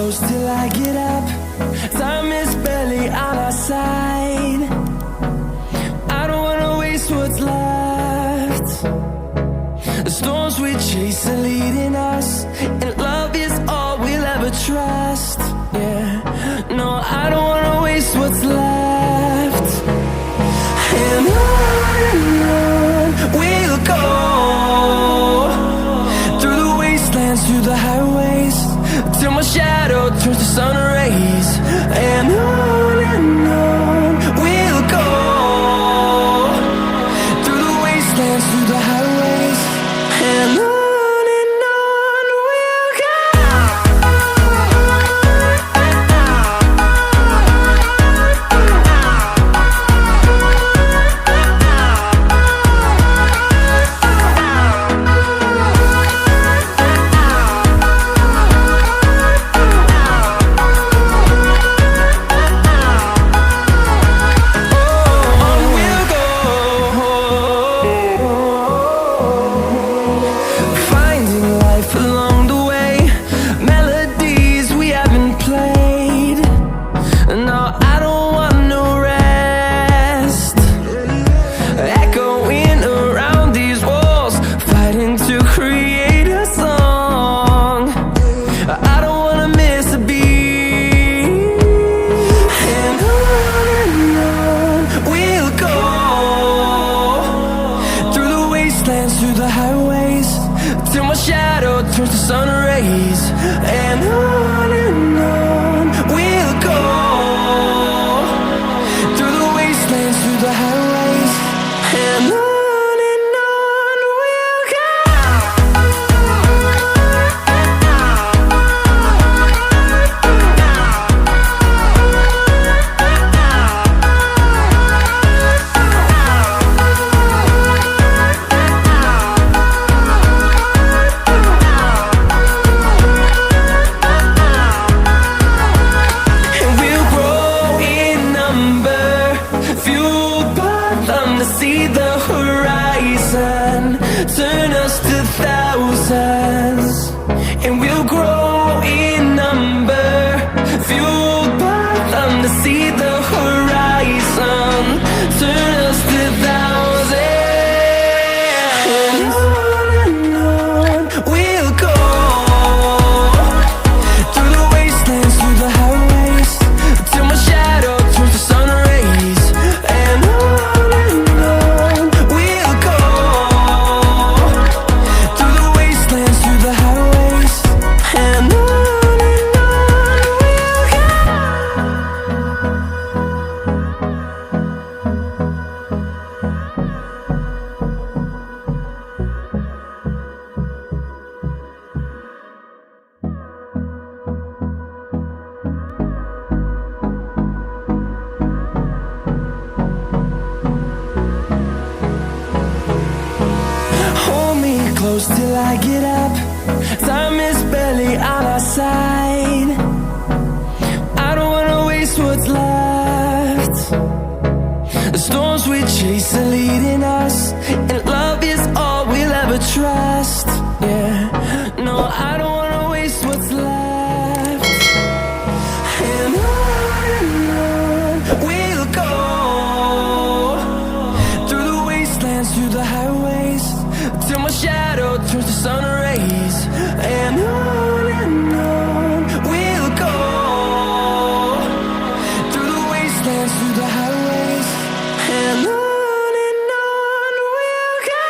close till I get up. Time is barely on our side. I don't wanna waste what's left. The storms we chase are leading us, and love is all we'll ever trust. Yeah, no, I don't wanna waste what's left. And on we'll go, through the wastelands, through the highways, till my shadow turns to sun rays. And on we'll go, through the wastelands, through the highways, and on we'll go. Through the highways, till my shadow turns to sun rays. And on we'll go, through the wastelands, through the highways, and on we'll go. See the horizon, turn us to thousands, and we'll grow in number, fueled by them to see the horizon, turn us to thousands. And on we'll go, through the wastelands, through the highways, till my shadow turns to sun rays. And on close till I get up. Time is barely on our side. I don't wanna waste what's left. The storms we chase are leading us, and love is all we'll ever trust. Yeah, no, I don't wanna waste what's left. And on we'll go, through the wastelands, through the highways, till my shadow turns to sun rays. And on we'll go, through the wastelands, through the highways, and on we'll go.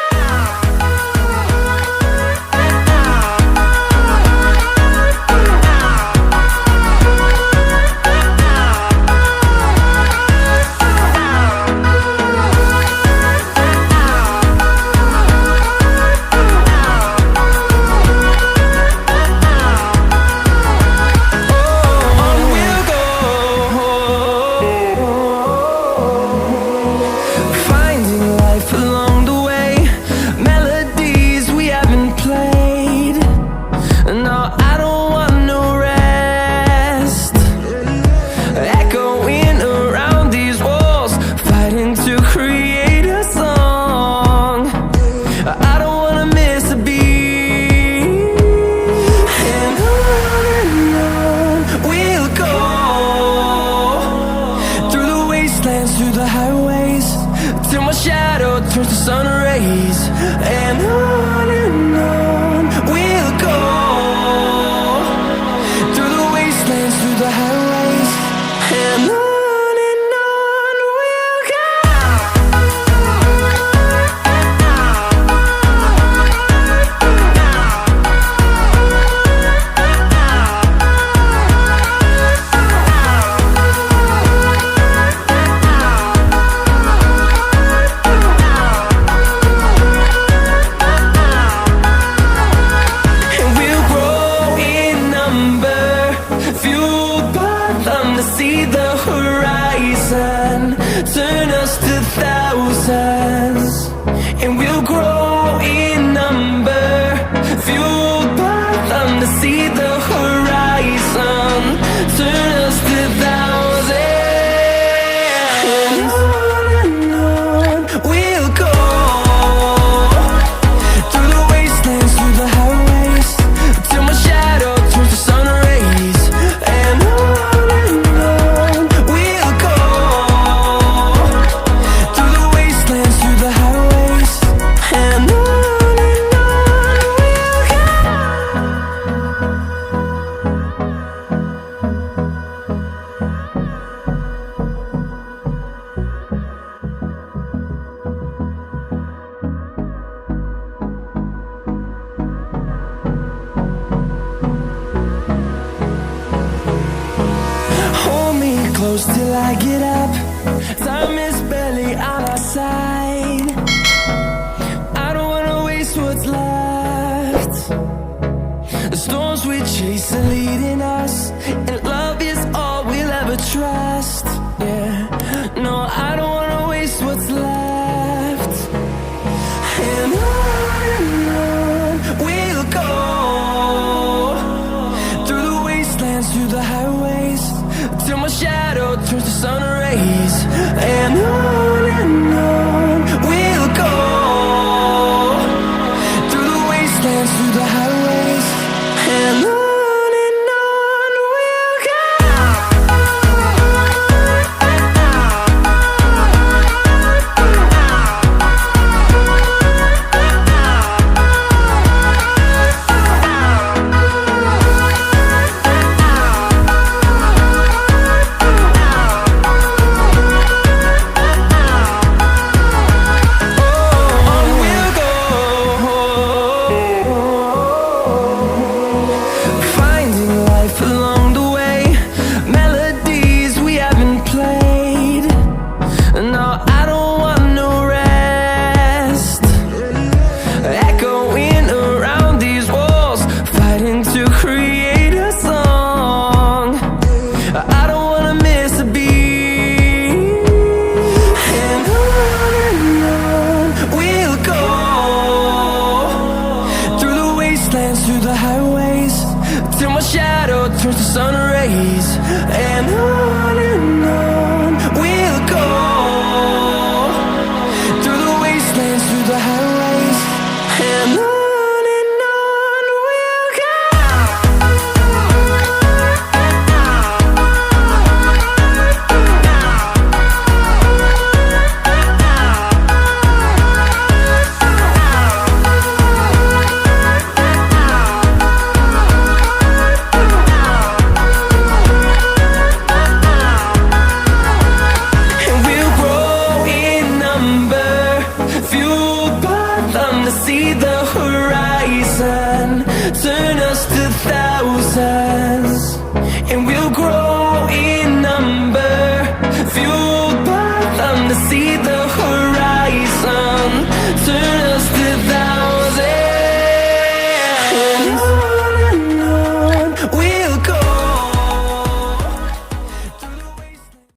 the highways, and on we'll go. See the horizon, turn us to thousands, and we'll grow in number, fueled by them to see the horizon, turn us to thousands, and on we'll go, through the wastelands, through the highways, till my shadow turns to sun rays, and on. Close till I get up, time is barely on our side. I don't wanna waste what's left. The storms we chase are leading us, and love is all we'll ever trust. Yeah, no, I don't wanna waste what's left. And on we'll go, through the wastelands, through the highways, till my shadow turns to sun rays, and on we'll go, through the wastelands, through the highways, and on we'll go. Through the highways, till my shadow turns to sun rays, and on.